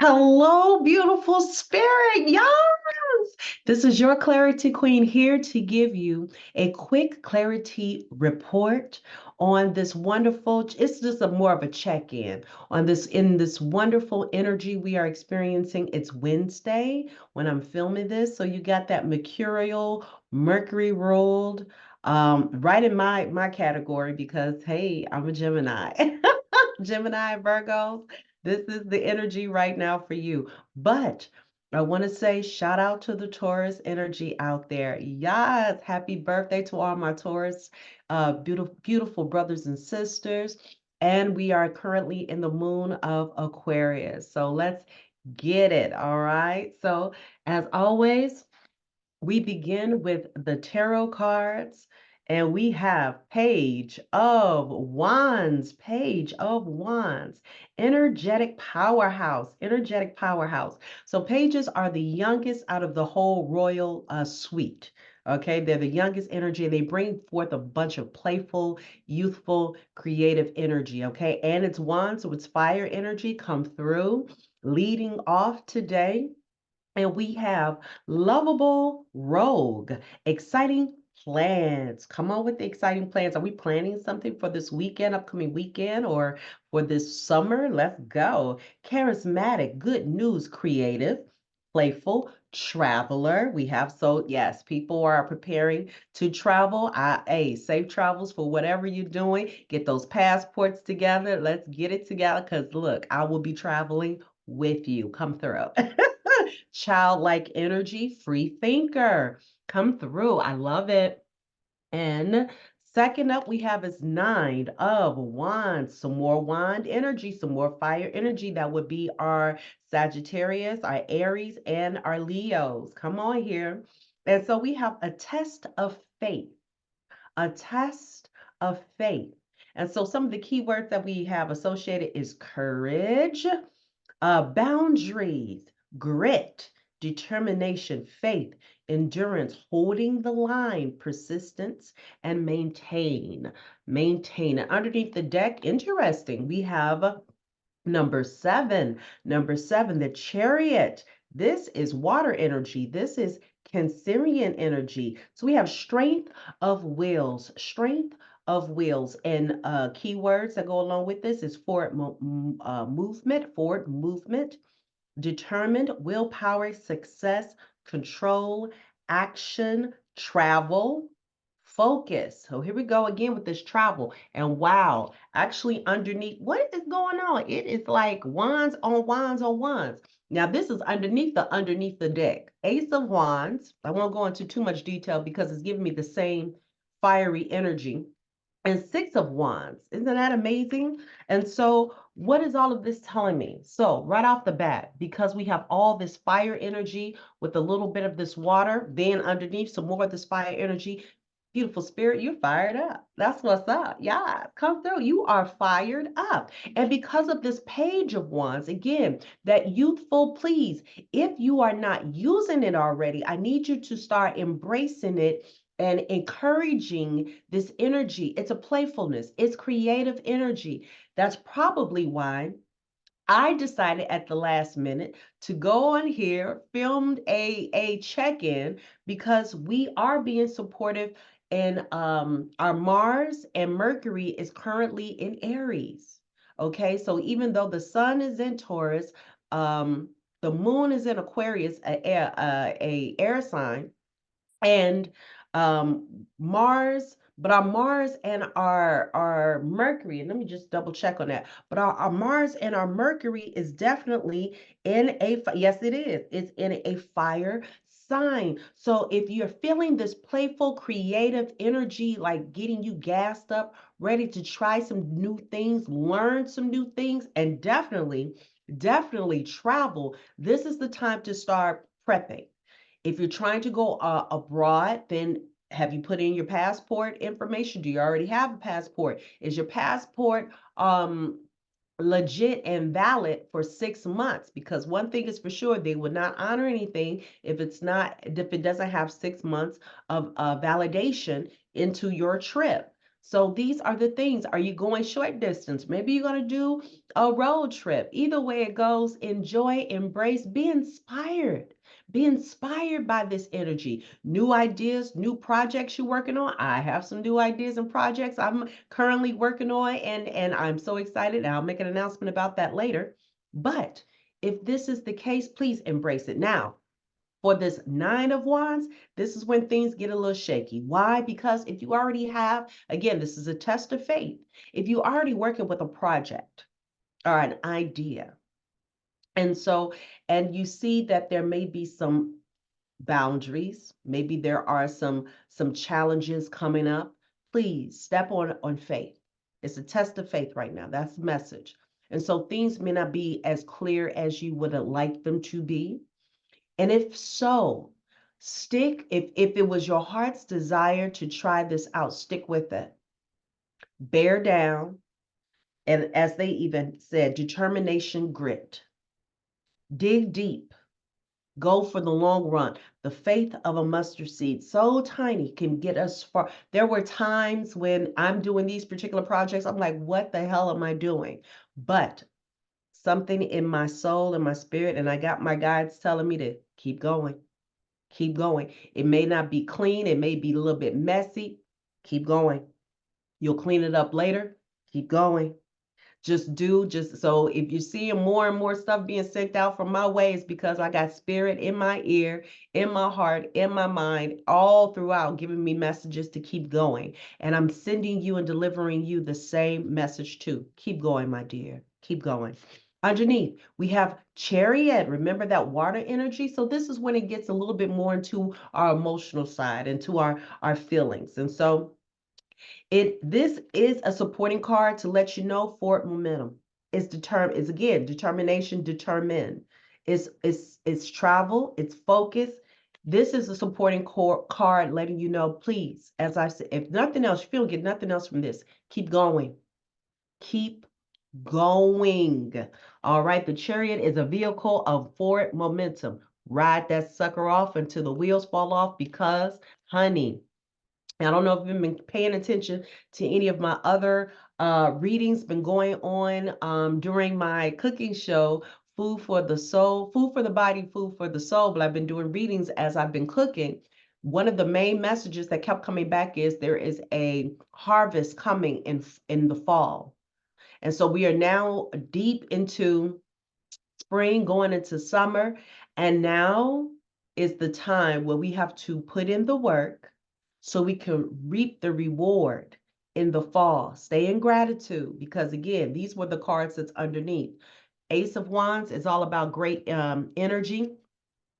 Hello, beautiful spirit. Yes. This is your Clarity Queen here to give you a quick clarity report on this wonderful, it's just a more of a check-in on this wonderful energy we are experiencing. It's Wednesday when I'm filming this. So you got that mercurial, Mercury ruled, right in my category because hey, I'm a Gemini. Gemini, Virgos. This is the energy right now for you. But I want to say shout out to the Taurus energy out there. Yes, happy birthday to all my Taurus, beautiful, beautiful brothers and sisters. And we are currently in the moon of Aquarius. So let's get it. All right. So as always, we begin with the tarot cards, and we have Page of Wands, energetic powerhouse. So pages are the youngest out of the whole royal suite. Okay, they're the youngest energy. They bring forth a bunch of playful, youthful, creative energy. Okay, and it's wands, so it's fire energy come through. Leading off today, and we have lovable rogue, exciting plans. Come on with the exciting plans. Are we planning something for this weekend, upcoming weekend, or for this summer? Let's go. Charismatic, good news, creative, playful, traveler. We have, so yes, people are preparing to travel. Hey, safe travels for whatever you're doing. Get those passports together. Let's get it together because look, I will be traveling with you. Come through. Childlike energy, free thinker. Come through. I love it. And second up, we have is Nine of Wands. Some more wand energy, some more fire energy. That would be our Sagittarius, our Aries, and our Leos. Come on here. And so we have a test of faith, a test of faith. And so some of the keywords that we have associated is courage, boundaries, grit, determination, faith, endurance, holding the line, persistence, and maintain. Maintain. And underneath the deck, interesting, we have number seven. Number seven, the chariot. This is water energy. This is Cancerian energy. So we have strength of wills, strength of wills. And keywords that go along with this is forward movement, determined, willpower, success, control, action, travel, focus. So here we go again with this travel. And wow, actually underneath, what is going on? It is like wands on wands on wands. Now this is underneath the deck. Ace of Wands. I won't go into too much detail because it's giving me the same fiery energy, and Six of Wands. Isn't that amazing? And so, what is all of this telling me? So, right off the bat, because we have all this fire energy with a little bit of this water, then underneath some more of this fire energy, beautiful spirit, you're fired up. That's what's up. Yeah, come through. You are fired up. And because of this Page of Wands, again, that youthful, please, if you are not using it already, I need you to start embracing it and encouraging this energy. It's a playfulness, it's creative energy. That's probably why I decided at the last minute to go on here, filmed a check-in because we are being supportive, and our Mars and Mercury is currently in Aries. Okay, so even though the sun is in Taurus, the moon is in Aquarius, a air sign, and Mars, but our Mars and our Mercury, and let me just double check on that. But our Mars and our Mercury is definitely in yes, it is. It's in a fire sign. So if you're feeling this playful, creative energy, like getting you gassed up, ready to try some new things, learn some new things, and definitely travel, this is the time to start prepping. If you're trying to go abroad, then have you put in your passport information? Do you already have a passport? Is your passport legit and valid for 6 months? Because one thing is for sure, they would not honor anything if it doesn't have 6 months of validation into your trip. So these are the things. Are you going short distance? Maybe you're going to do a road trip. Either way it goes, enjoy, embrace, be inspired. Be inspired by this energy. New ideas, new projects you're working on. I have some new ideas and projects I'm currently working on, and I'm so excited. I'll make an announcement about that later. But if this is the case, please embrace it. Now, for this Nine of Wands, this is when things get a little shaky. Why? Because if you already have, again, this is a test of faith. If you're already working with a project or an idea, and so, and you see that there may be some boundaries, maybe there are some challenges coming up, please step on faith. It's a test of faith right now. That's the message. And so things may not be as clear as you would like them to be. And if so, stick, if it was your heart's desire to try this out, stick with it. Bear down. And as they even said, determination, grit. Dig deep. Go for the long run. The faith of a mustard seed, so tiny, can get us far. There were times when I'm doing these particular projects, I'm like, what the hell am I doing? But something in my soul and my spirit, and I got my guides telling me to keep going. Keep going. It may not be clean. It may be a little bit messy. Keep going. You'll clean it up later. Keep going. Just so if you're seeing more and more stuff being sent out from my way, it's because I got spirit in my ear, in my heart, in my mind, all throughout, giving me messages to keep going. And I'm sending you and delivering you the same message too. Keep going, my dear. Keep going. Underneath, we have Chariot. Remember that water energy? So this is when it gets a little bit more into our emotional side, into our feelings. And so this is a supporting card to let you know forward momentum. It's again determination, determined. It's travel, it's focus. This is a supporting card letting you know, please, as I said, if nothing else, if you don't get nothing else from this, keep going. Keep going. All right. The Chariot is a vehicle of forward momentum. Ride that sucker off until the wheels fall off because, honey, I don't know if you've been paying attention to any of my other readings been going on during my cooking show, Food for the Soul, Food for the Body, Food for the Soul. But I've been doing readings as I've been cooking. One of the main messages that kept coming back is there is a harvest coming in the fall. And so we are now deep into spring, going into summer. And now is the time where we have to put in the work so we can reap the reward in the fall. Stay in gratitude because, again, these were the cards that's underneath. Ace of Wands is all about great energy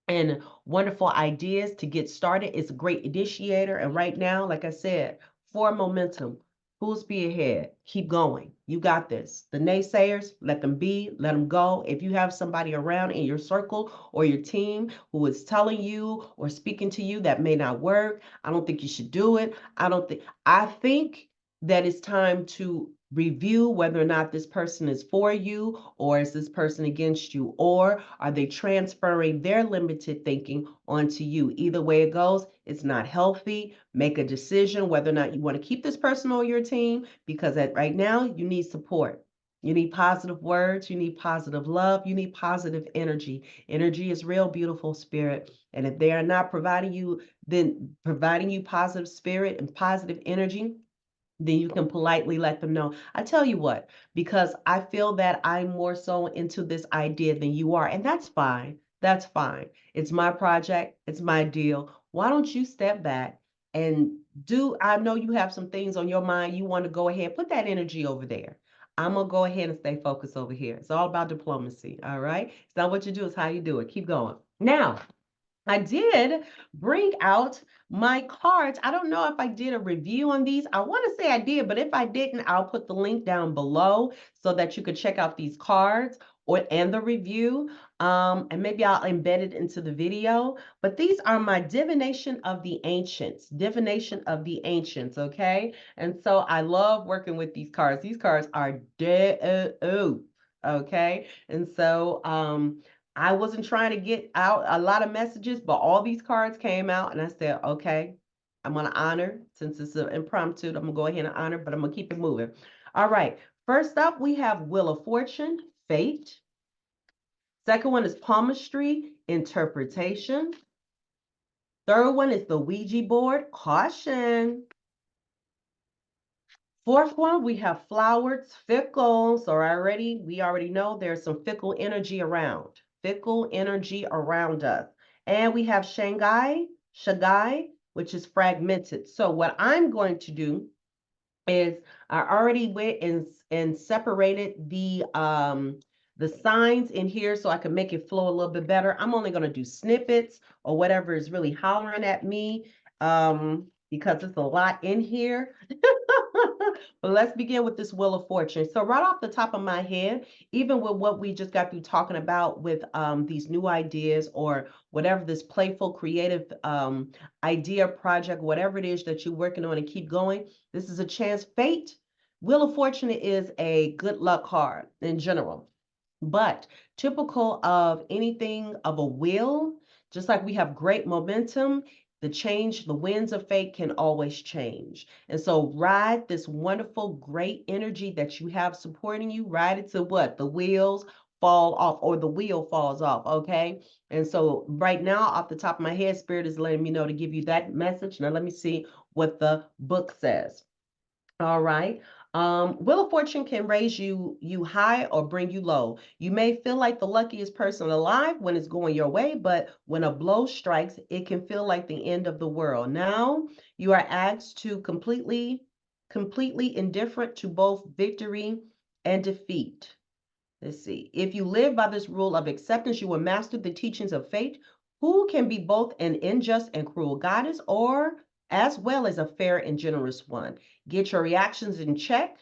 and wonderful ideas to get started. It's a great initiator. And right now, like I said, for momentum, full speed ahead. Keep going. You got this. The naysayers, let them be, let them go. If you have somebody around in your circle or your team who is telling you or speaking to you that may not work, I don't think you should do it. I think that it's time to review whether or not this person is for you or is this person against you, or are they transferring their limited thinking onto you? Either way it goes, it's not healthy. Make a decision whether or not you want to keep this person on your team, because right now you need support. You need positive words, you need positive love, you need positive energy. Energy is real, beautiful spirit. And if they are not providing you, then providing you positive spirit and positive energy, then you can politely let them know. I tell you what, because I feel that I'm more so into this idea than you are, and that's fine. That's fine. It's my project, it's my deal. Why don't you step back and I know you have some things on your mind. You want to go ahead, put that energy over there. I'm going to go ahead and stay focused over here. It's all about diplomacy, all right? It's not what you do, it's how you do it. Keep going. Now, I did bring out my cards. I don't know if I did a review on these. I want to say I did, but if I didn't, I'll put the link down below so that you could check out these cards and the review. And maybe I'll embed it into the video. But these are my Divination of the Ancients. Divination of the Ancients, okay? And so I love working with these cards. These cards are dope, okay? And so I wasn't trying to get out a lot of messages, but all these cards came out and I said, okay, I'm going to honor, since it's an impromptu, I'm going to go ahead and honor, but I'm going to keep it moving. All right. First up, we have Wheel of Fortune, fate. Second one is palmistry, interpretation. Third one is the Ouija board, caution. Fourth one, we have flowers, fickle. So we already know there's some fickle energy around. Fickle energy around us. And we have Shagai, which is fragmented. So what I'm going to do is I already went and separated the signs in here so I can make it flow a little bit better. I'm only going to do snippets or whatever is really hollering at me because it's a lot in here. But let's begin with this Wheel of Fortune. So right off the top of my head, even with what we just got through talking about with these new ideas or whatever this playful, creative idea, project, whatever it is that you're working on and keep going, this is a chance. Fate, Wheel of Fortune is a good luck card in general. But typical of anything of a wheel, just like we have great momentum, the winds of fate can always change. And so ride this wonderful, great energy that you have supporting you, ride it to what? The wheels fall off or the wheel falls off, okay? And so right now, off the top of my head, Spirit is letting me know to give you that message. Now let me see what the book says. All right. Wheel of Fortune can raise you high or bring you low. You may feel like the luckiest person alive when it's going your way, but when a blow strikes, it can feel like the end of the world. Now you are asked to completely indifferent to both victory and defeat. Let's see. If you live by this rule of acceptance, you will master the teachings of fate. Who can be both an unjust and cruel goddess, or as well as a fair and generous one? Get your reactions in check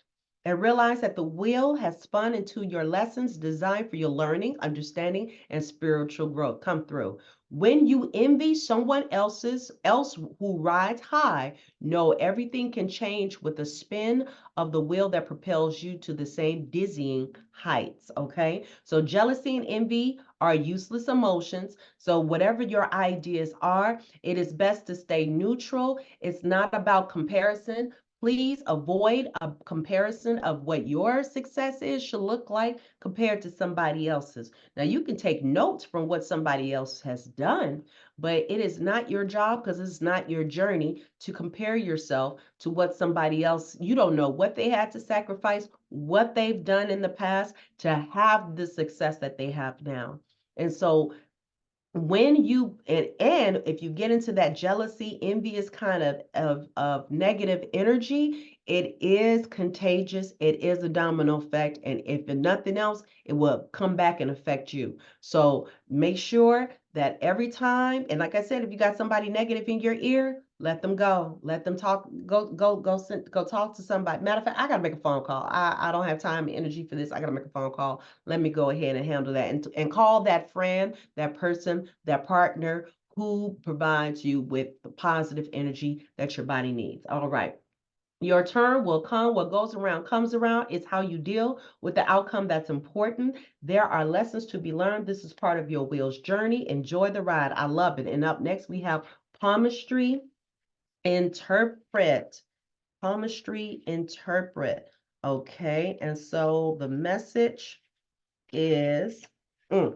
and realize that the wheel has spun into your lessons designed for your learning, understanding, and spiritual growth. Come through. When you envy someone else who rides high, know everything can change with the spin of the wheel that propels you to the same dizzying heights. Okay. So jealousy and envy are useless emotions. So whatever your ideas are, it is best to stay neutral. It's not about comparison. Please avoid a comparison of what your success is should look like compared to somebody else's. Now, you can take notes from what somebody else has done, but it is not your job because it's not your journey to compare yourself to what somebody else, you don't know what they had to sacrifice, what they've done in the past to have the success that they have now. And so when you and if you get into that jealousy, envious kind of negative energy, it is contagious. It is a domino effect, and if nothing else, it will come back and affect you. So make sure that every time, and like I said, if you got somebody negative in your ear, let them go. Let them talk. Go talk to somebody. Matter of fact, I gotta make a phone call. I don't have time and energy for this. I gotta make a phone call. Let me go ahead and handle that and call that friend, that person, that partner who provides you with the positive energy that your body needs. All right. Your turn will come. What goes around comes around. It's how you deal with the outcome that's important. There are lessons to be learned. This is part of your wheel's journey. Enjoy the ride. I love it. And up next, we have palmistry interpret. Palmistry interpret. Okay. And so the message is for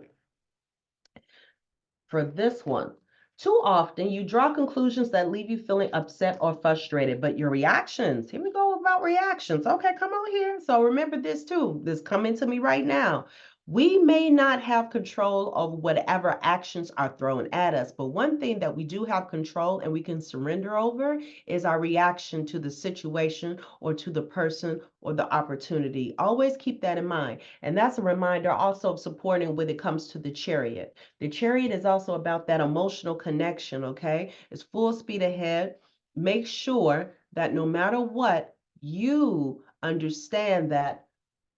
this one. Too often, you draw conclusions that leave you feeling upset or frustrated, but your reactions, here we go about reactions. Okay, come on here. So remember this too. This coming to me right now. We may not have control of whatever actions are thrown at us, but one thing that we do have control and we can surrender over is our reaction to the situation or to the person or the opportunity. Always keep that in mind. And that's a reminder also of supporting when it comes to the chariot. The chariot is also about that emotional connection, okay? It's full speed ahead. Make sure that no matter what, you understand that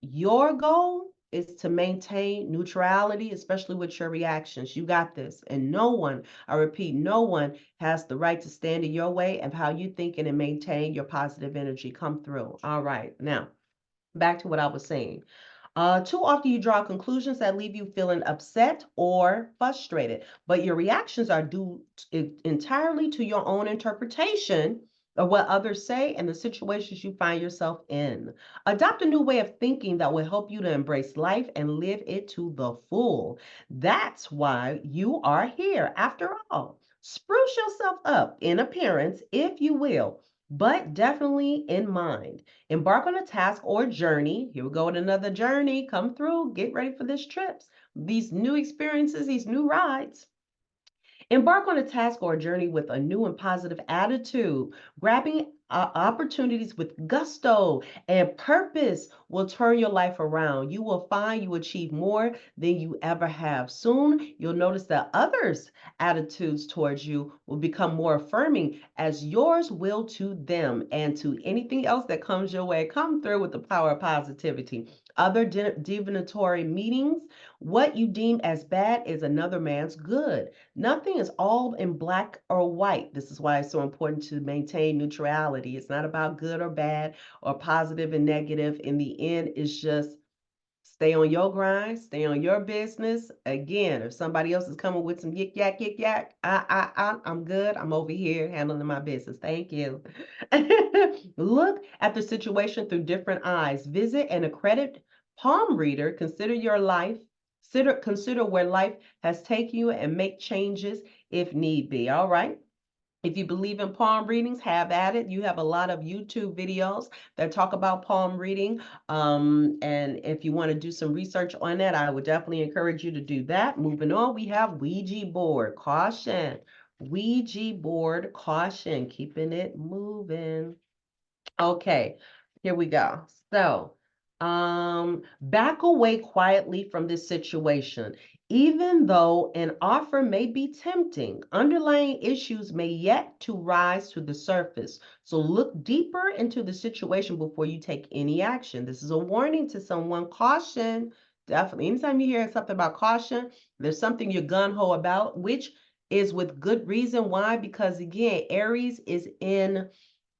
your goal is to maintain neutrality, especially with your reactions. You got this. And no one, I repeat, no one has the right to stand in your way of how you think and maintain your positive energy. Come through. All right. Now, back to what I was saying. Too often you draw conclusions that leave you feeling upset or frustrated, but your reactions are due entirely to your own interpretation of what others say and the situations you find yourself in. Adopt a new way of thinking that will help you to embrace life and live it to the full. That's why you are here. After all, spruce yourself up in appearance, if you will, but definitely in mind. Embark on a task or journey. Here we go with another journey. Come through. Get ready for this trip. These new experiences, these new rides. Embark on a task or a journey with a new and positive attitude. Grabbing opportunities with gusto and purpose will turn your life around. You will find you achieve more than you ever have. Soon, you'll notice that others' attitudes towards you will become more affirming as yours will to them and to anything else that comes your way. Come through with the power of positivity. Other divinatory meetings, what you deem as bad is another man's good. Nothing is all in black or white. This is why it's so important to maintain neutrality. It's not about good or bad or positive and negative. In the end, it's just stay on your grind, stay on your business. Again, if somebody else is coming with some yik yak, I'm good. I'm over here handling my business. Thank you. Look at the situation through different eyes. Visit an accredited palm reader. Consider your life. Consider where life has taken you and make changes if need be. All right. If you believe in palm readings, have at it. You have a lot of YouTube videos that talk about palm reading. And if you want to do some research on that, I would definitely encourage you to do that. Moving on, we have Ouija board. Caution. Ouija board, caution. Keeping it moving. Okay, here we go. So, back away quietly from this situation. Even though an offer may be tempting, underlying issues may yet to rise to the surface. So look deeper into the situation before you take any action. This is a warning to someone. Caution. Definitely. Anytime you hear something about caution, there's something you're gun-ho about, which is with good reason. Why? Because again, Aries is in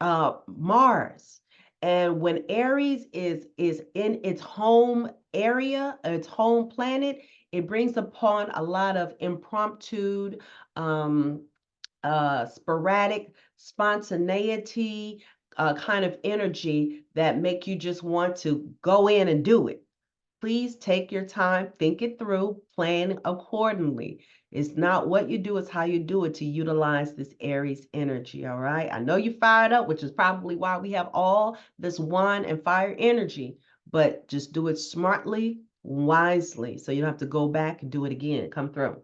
Mars. And when Aries is in its home area, its home planet, it brings upon a lot of impromptu, um, sporadic, spontaneity, kind of energy that make you just want to go in and do it. Please take your time, think it through, plan accordingly. It's not what you do, it's how you do it to utilize this Aries energy, all right? I know you're fired up, which is probably why we have all this wine and fire energy, but just do it smartly, wisely, so you don't have to go back and do it again. Come through.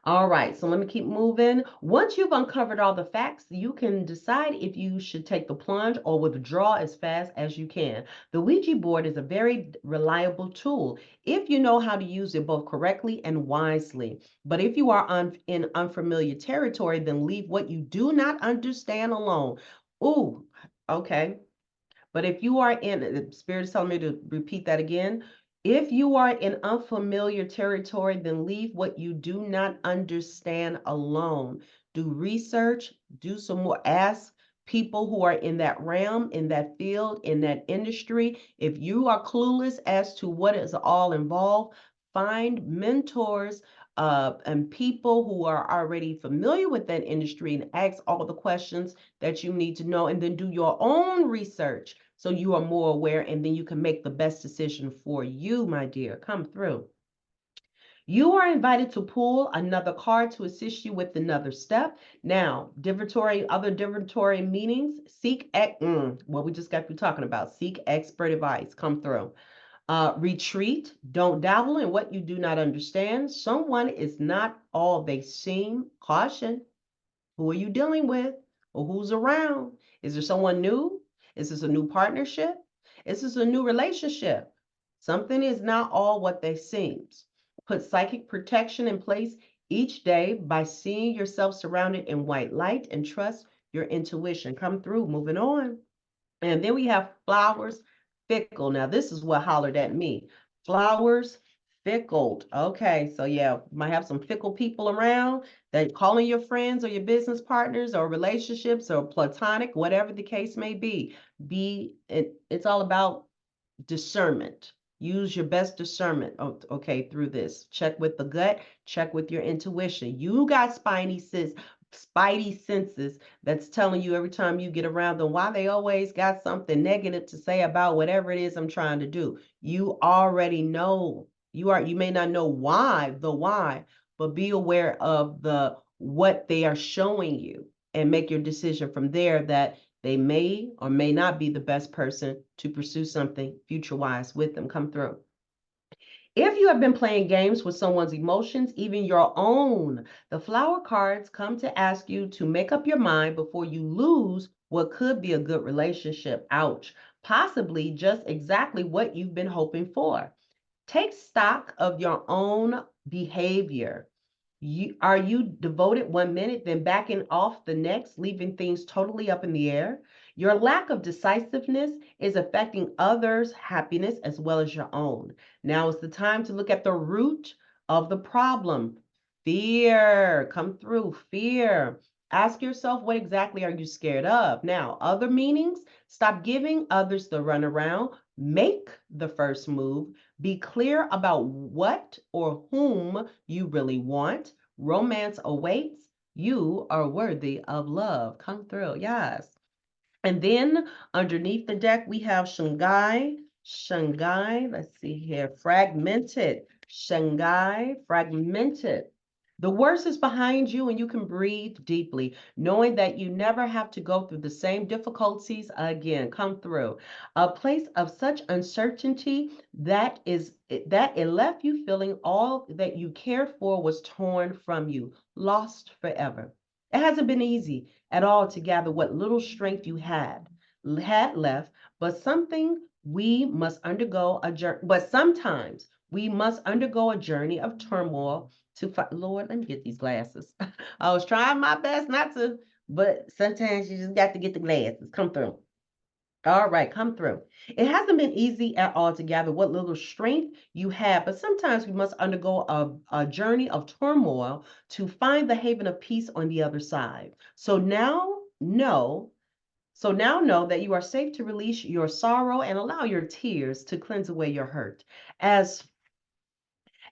All right, so let me keep moving. Once you've uncovered all the facts, you can decide if you should take the plunge or withdraw as fast as you can. The Ouija board is a very reliable tool if you know how to use it both correctly and wisely. But if you are in unfamiliar territory, then leave what you do not understand alone. Ooh, okay. But if you are in, the Spirit is telling me to repeat that again. If you are in unfamiliar territory, then leave what you do not understand alone. Do research, do some more, ask people who are in that realm, in that field, in that industry. If you are clueless as to what is all involved, find mentors and people who are already familiar with that industry and ask all the questions that you need to know, and then do your own research so you are more aware, and then you can make the best decision for you, my dear. Come through. You are invited to pull another card to assist you with another step. Now, other divinatory meanings, what we just got through talking about, seek expert advice. Come through. Retreat, don't dabble in what you do not understand. Someone is not all they seem. Caution. Who are you dealing with? Or who's around? Is there someone new? Is this a new partnership? Is this a new relationship? Something is not all what they seems. Put psychic protection in place each day by seeing yourself surrounded in white light and trust your intuition. Come through, moving on. And then we have flowers, fickle. Now, this is what hollered at me. Flowers, fickled. Okay, so yeah, you might have some fickle people around that calling your friends or your business partners or relationships or platonic, whatever the case may be. It's all about discernment. Use your best discernment, okay, through this. Check with the gut, check with your intuition. You got spidey senses that's telling you every time you get around them why they always got something negative to say about whatever it is I'm trying to do. You already know. You may not know why, but be aware of the what they are showing you and make your decision from there that they may or may not be the best person to pursue something future-wise with them. Come through. If you have been playing games with someone's emotions, even your own, the flower cards come to ask you to make up your mind before you lose what could be a good relationship. Ouch. Possibly just exactly what you've been hoping for. Take stock of your own behavior. Are you devoted 1 minute, then backing off the next, leaving things totally up in the air? Your lack of decisiveness is affecting others' happiness as well as your own. Now is the time to look at the root of the problem. Fear, come through, fear. Ask yourself, what exactly are you scared of? Now, other meanings, stop giving others the runaround. Make the first move. Be clear about what or whom you really want. Romance awaits. You are worthy of love. Come through. Yes. And then underneath the deck, we have Shanghai. Shanghai, let's see here, fragmented. Shanghai, fragmented. The worst is behind you and you can breathe deeply, knowing that you never have to go through the same difficulties again. Come through. A place of such uncertainty that it left you feeling all that you cared for was torn from you, lost forever. It hasn't been easy at all to gather what little strength you had left, but sometimes we must undergo a journey of turmoil to find. Lord, let me get these glasses. I was trying my best not to, but sometimes you just got to get the glasses. Come through. All right, come through. It hasn't been easy at all to gather what little strength you have, but sometimes we must undergo a journey of turmoil to find the haven of peace on the other side. So now know that you are safe to release your sorrow and allow your tears to cleanse away your hurt. As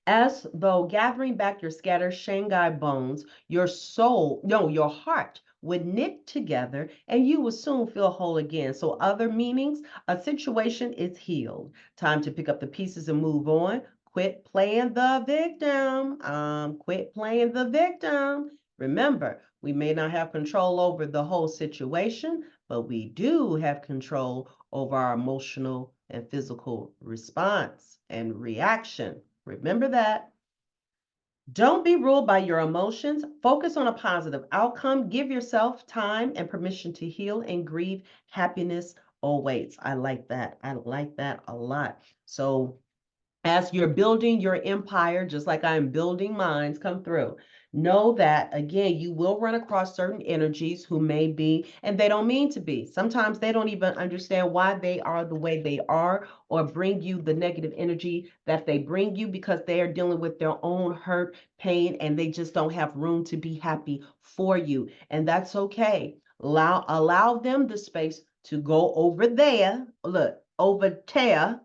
as though gathering back your scattered Shanghai bones, your heart would knit together and you will soon feel whole again. So, other meanings, a situation is healed. Time to pick up the pieces and move on. Quit playing the victim. Quit playing the victim. Remember, we may not have control over the whole situation, but we do have control over our emotional and physical response and reaction. Remember that. Don't be ruled by your emotions. Focus on a positive outcome. Give yourself time and permission to heal and grieve. Happiness awaits. I like that. I like that a lot. So as you're building your empire, just like I'm building mine, come through. Know that, again, you will run across certain energies who may be, and they don't mean to be. Sometimes they don't even understand why they are the way they are or bring you the negative energy that they bring you because they are dealing with their own hurt, pain, and they just don't have room to be happy for you. And that's okay. Allow them the space to go over there, look, over there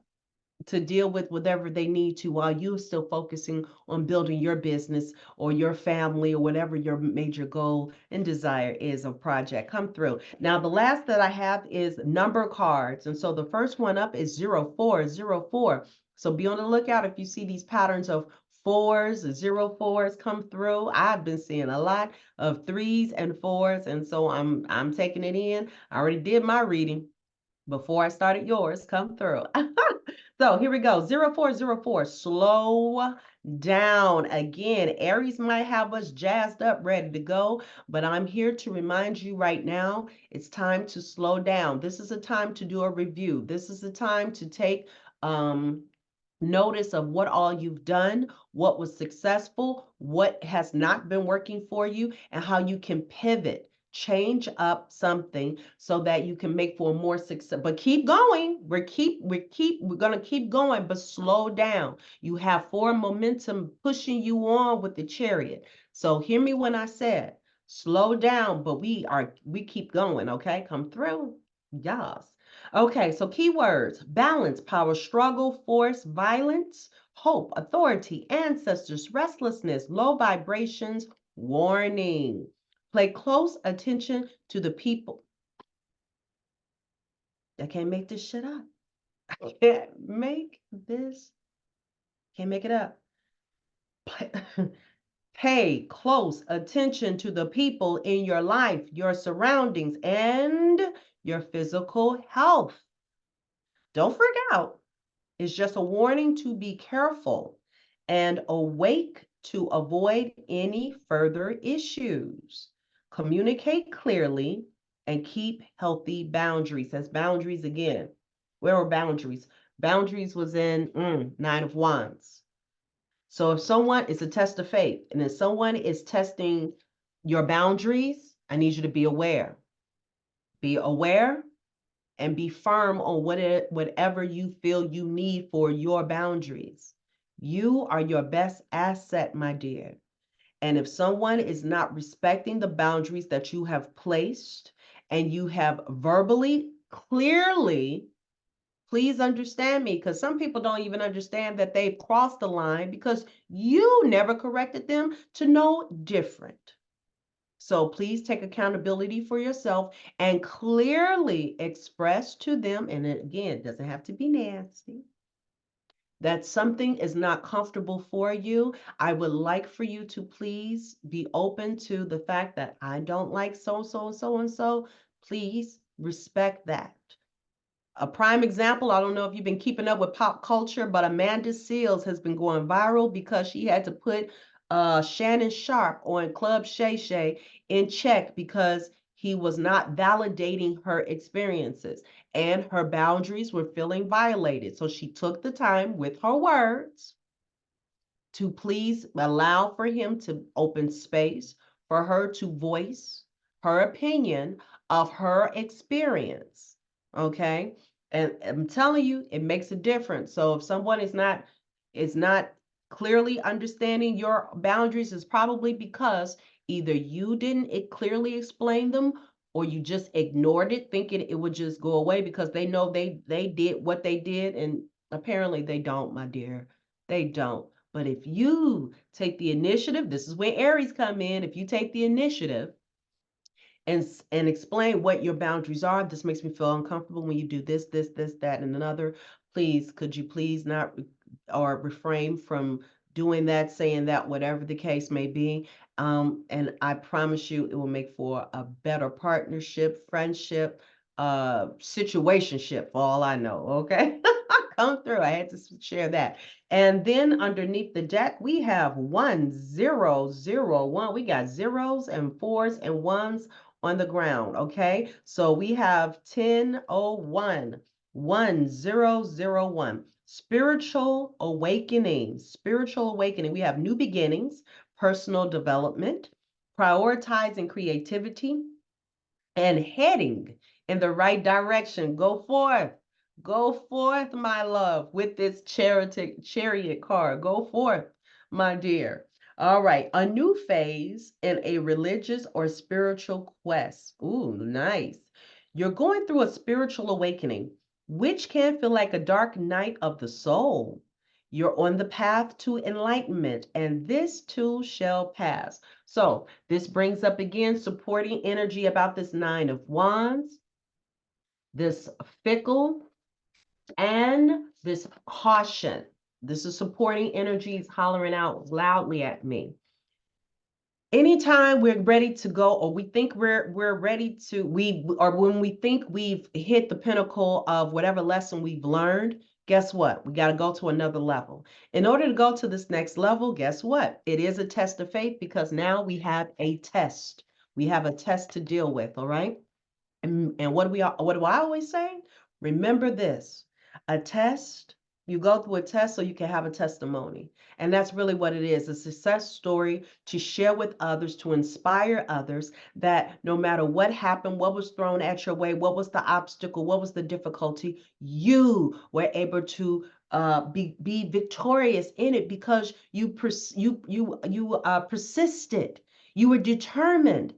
to deal with whatever they need to while you're still focusing on building your business or your family or whatever your major goal and desire is of project. Come through. Now, the last that I have is number cards. And so the first one up is 0404. So be on the lookout if you see these patterns of fours, 04s come through. I've been seeing a lot of threes and fours. And so I'm taking it in. I already did my reading before I started yours. Come through. So here we go. 0404. Slow down. Again, Aries might have us jazzed up, ready to go, but I'm here to remind you right now, it's time to slow down. This is a time to do a review. This is a time to take notice of what all you've done, what was successful, what has not been working for you, and how you can pivot, change up something so that you can make for more success. But keep going. We're gonna keep going, but slow down. You have forward momentum pushing you on with the chariot. So hear me when I said slow down, but we keep going, okay? Come through. Yes. Okay, so keywords: balance, power, struggle, force, violence, hope, authority, ancestors, restlessness, low vibrations, warning. Pay close attention to the people. I can't make this shit up. I can't make it up. Pay close attention to the people in your life, your surroundings, and your physical health. Don't freak out. It's just a warning to be careful and awake to avoid any further issues. Communicate clearly and keep healthy boundaries. That's boundaries again. Where are boundaries? Boundaries was in Nine of Wands. So if someone is a test of faith and if someone is testing your boundaries, I need you to be aware. Be aware and be firm on whatever you feel you need for your boundaries. You are your best asset, my dear. And if someone is not respecting the boundaries that you have placed and you have verbally, clearly, please understand me, because some people don't even understand that they've crossed the line because you never corrected them to know different. So please take accountability for yourself and clearly express to them, and again, it doesn't have to be nasty, that something is not comfortable for you. I would like for you to please be open to the fact that I don't like so, so, and so, and so. Please respect that. A prime example, I don't know if you've been keeping up with pop culture, but Amanda Seales has been going viral because she had to put Shannon Sharp on Club Shay Shay in check because he was not validating her experiences and her boundaries were feeling violated. So she took the time with her words to please allow for him to open space for her to voice her opinion of her experience. Okay. And I'm telling you, it makes a difference. So if someone is not clearly understanding your boundaries, is probably because either you didn't clearly explain them or you just ignored it, thinking it would just go away because they know they did what they did, and apparently they don't, my dear. They don't. But if you take the initiative, this is where Aries come in. If you take the initiative and explain what your boundaries are, this makes me feel uncomfortable when you do this, that, and another. Please, could you please not or refrain from doing that, saying that, whatever the case may be. And I promise you, it will make for a better partnership, friendship, situationship, for all I know. Okay. Come through. I had to share that. And then underneath the deck, we have 1001. We got zeros and fours and ones on the ground. Okay. So we have 1001, 1001. Spiritual awakening. Spiritual awakening. We have new beginnings, personal development, prioritizing creativity, and heading in the right direction. Go forth. Go forth, my love, with this chariot card. Go forth, my dear. All right, a new phase in a religious or spiritual quest. Ooh, nice. You're going through a spiritual awakening, which can feel like a dark night of the soul. You're on the path to enlightenment, and this too shall pass. So this brings up again supporting energy about this Nine of Wands, this fickle, and this caution. This is supporting energies hollering out loudly at me. Anytime we're ready to go, or we think we're ready to, or when we think we've hit the pinnacle of whatever lesson we've learned, guess what? We got to go to another level. In order to go to this next level, guess what? It is a test of faith because now we have a test. We have a test to deal with, all right? And what do I always say? Remember this, a test, you go through a test so you can have a testimony. And that's really what it is, a success story to share with others, to inspire others that no matter what happened, what was thrown at your way, what was the obstacle, what was the difficulty, you were able to be victorious in it because you persisted, you were determined.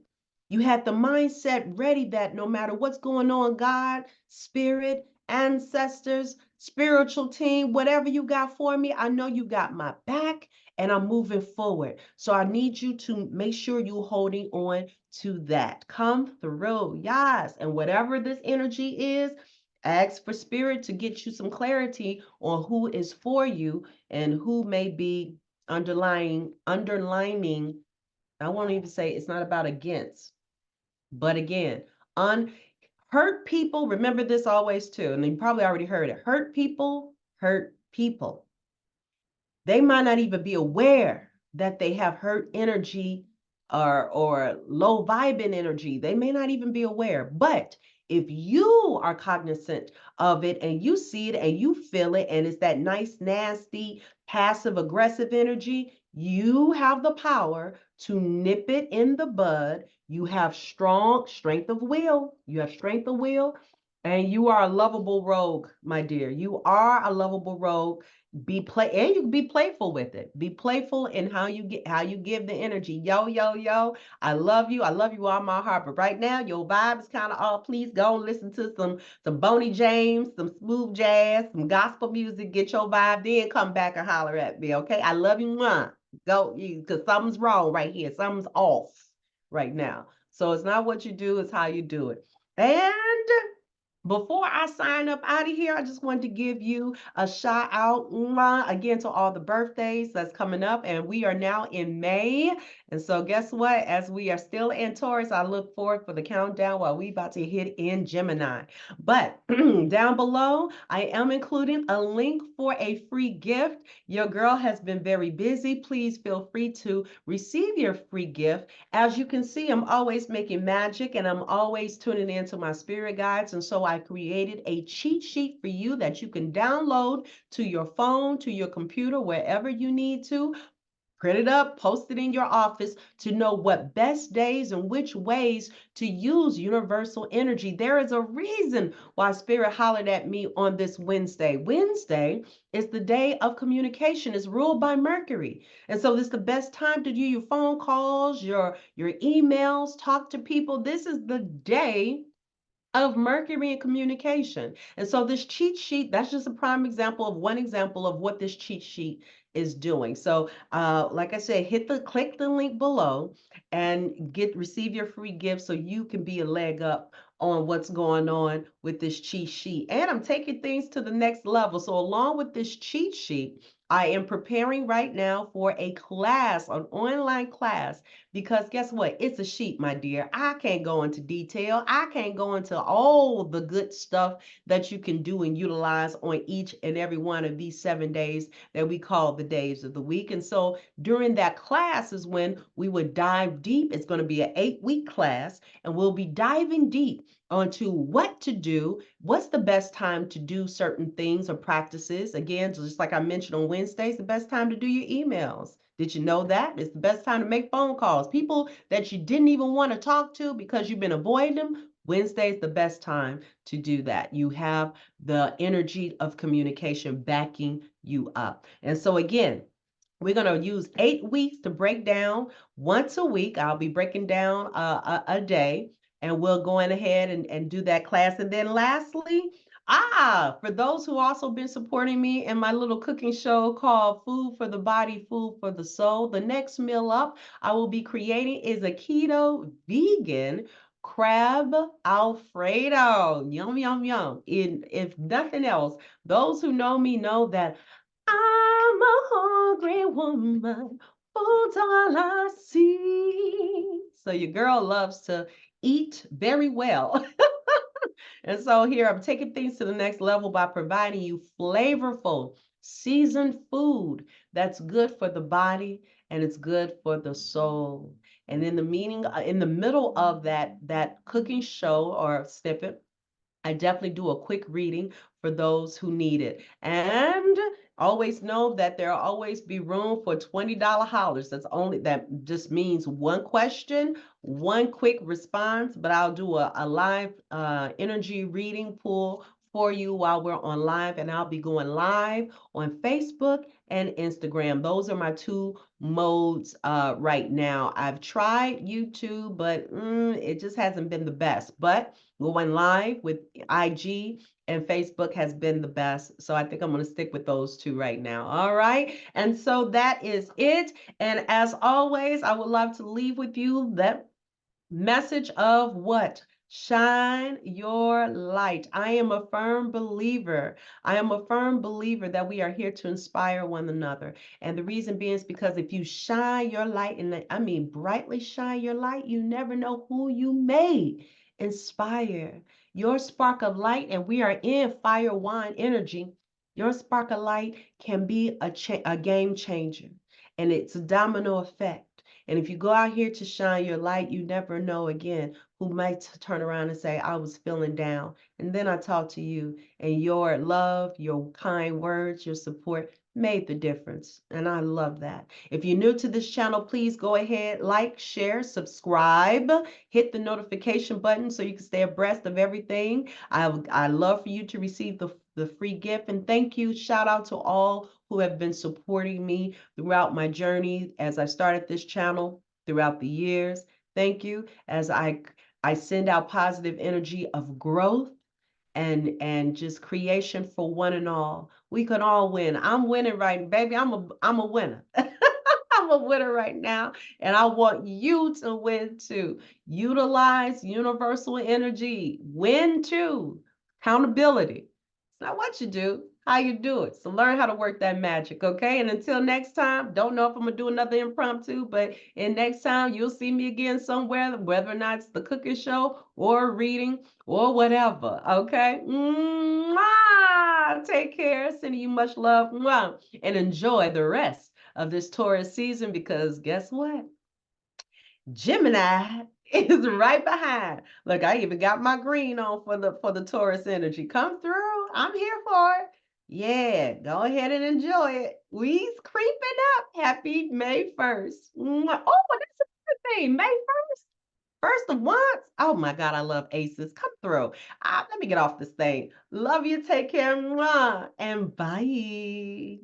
You had the mindset ready that no matter what's going on, God, spirit, ancestors, spiritual team, whatever you got for me, I know you got my back and I'm moving forward. So I need you to make sure you're holding on to that. Come through. Yes. And whatever this energy is, ask for spirit to get you some clarity on who is for you and who may be underlining. I won't even say it's not about against, but again, hurt people, remember this always too, and you probably already heard it. Hurt people hurt people. They might not even be aware that they have hurt energy or low vibing energy. They may not even be aware. But if you are cognizant of it and you see it and you feel it, and it's that nice, nasty, passive aggressive energy, you have the power to nip it in the bud. You have strength of will. You have strength of will. And you are a lovable rogue, my dear. You are a lovable rogue. And you can be playful with it. Be playful in how you give the energy. Yo, yo, yo, I love you. I love you all my heart. But right now, your vibe is kind of off. Please go and listen to some Boney James, some smooth jazz, some gospel music. Get your vibe, then come back and holler at me. Okay. I love you. Mwah. Go, because something's wrong right here. Something's off right now. So it's not what you do, it's how you do it. And before I sign up out of here, I just wanted to give you a shout out again to all the birthdays that's coming up. And we are now in May. And so guess what? As we are still in Taurus, I look forward for the countdown while we about to hit in Gemini. But down below, I am including a link for a free gift. Your girl has been very busy. Please feel free to receive your free gift. As you can see, I'm always making magic and I'm always tuning into my spirit guides. And so I created a cheat sheet for you that you can download to your phone, to your computer, wherever you need to. Print it up, post it in your office to know what best days and which ways to use universal energy. There is a reason why Spirit hollered at me on this Wednesday. Wednesday is the day of communication. It's ruled by Mercury. And so this is the best time to do your phone calls, your emails, talk to people. This is the day of Mercury and communication. And so this cheat sheet, that's just a prime example of one example of what this cheat sheet is doing. So like I said, click the link below and receive your free gift so you can be a leg up on what's going on with this cheat sheet. And I'm taking things to the next level. So along with this cheat sheet, I am preparing right now for a class, an online class, because guess what? It's a sheet, my dear. I can't go into detail. I can't go into all the good stuff that you can do and utilize on each and every one of these 7 days that we call the days of the week. And so during that class is when we would dive deep. It's going to be an 8-week class, and we'll be diving deep onto what to do, what's the best time to do certain things or practices. Again, just like I mentioned on Wednesdays, the best time to do your emails. Did you know that? It's the best time to make phone calls. People that you didn't even want to talk to because you've been avoiding them, Wednesday is the best time to do that. You have the energy of communication backing you up. And so again, we're going to use 8 weeks to break down once a week. I'll be breaking down a day, and we'll go in ahead and do that class. And then lastly, for those who also been supporting me in my little cooking show called Food for the Body, Food for the Soul, the next meal up I will be creating is a keto vegan crab Alfredo. Yum, yum, yum. If nothing else, those who know me know that I'm a hungry woman, food's all I see. So your girl loves to eat very well. And so here I'm taking things to the next level by providing you flavorful, seasoned food that's good for the body and it's good for the soul. And in the middle of that cooking show or snippet, I definitely do a quick reading for those who need it. And always know that there'll always be room for $20 hollers. That just means one question, one quick response, but I'll do a live energy reading pool for you while we're on live, and I'll be going live on Facebook and Instagram. Those are my two modes right now. I've tried YouTube, but it just hasn't been the best. But going live with IG and Facebook has been the best. So I think I'm going to stick with those two right now. All right. And so that is it. And as always, I would love to leave with you that message of what? Shine your light. I am a firm believer. I am a firm believer that we are here to inspire one another. And the reason being is because if you shine your light, and I mean brightly shine your light, you never know who you may inspire. Your spark of light, and we are in fire wine energy. Your spark of light can be a game changer, and it's a domino effect. And if you go out here to shine your light, you never know again who might turn around and say, I was feeling down. And then I talk to you, and your love, your kind words, your support made the difference. And I love that. If you're new to this channel, please go ahead, like, share, subscribe, hit the notification button so you can stay abreast of everything. I love for you to receive the free gift. And thank you. Shout out to all who have been supporting me throughout my journey as I started this channel throughout the years. Thank you. As I send out positive energy of growth and just creation for one and all. We can all win. I'm winning right, baby. I'm a winner. I'm a winner right now, and I want you to win too. Utilize universal energy. Win too. Accountability. It's not what you do, how you do it. So learn how to work that magic, okay? And until next time, don't know if I'm gonna do another impromptu, but in next time you'll see me again somewhere, whether or not it's the cooking show or reading or whatever, okay? Mwah! Take care. Sending you much love. Mwah! And enjoy the rest of this Taurus season, because guess what? Gemini is right behind. Look, I even got my green on for the Taurus energy. Come through. I'm here for it. Yeah, go ahead and enjoy it. We's creeping up. Happy May 1st. Mwah. Oh, that's a good thing. May 1st. First of once. Oh my God, I love aces. Come through. Let me get off this thing. Love you. Take care. Mwah, and bye.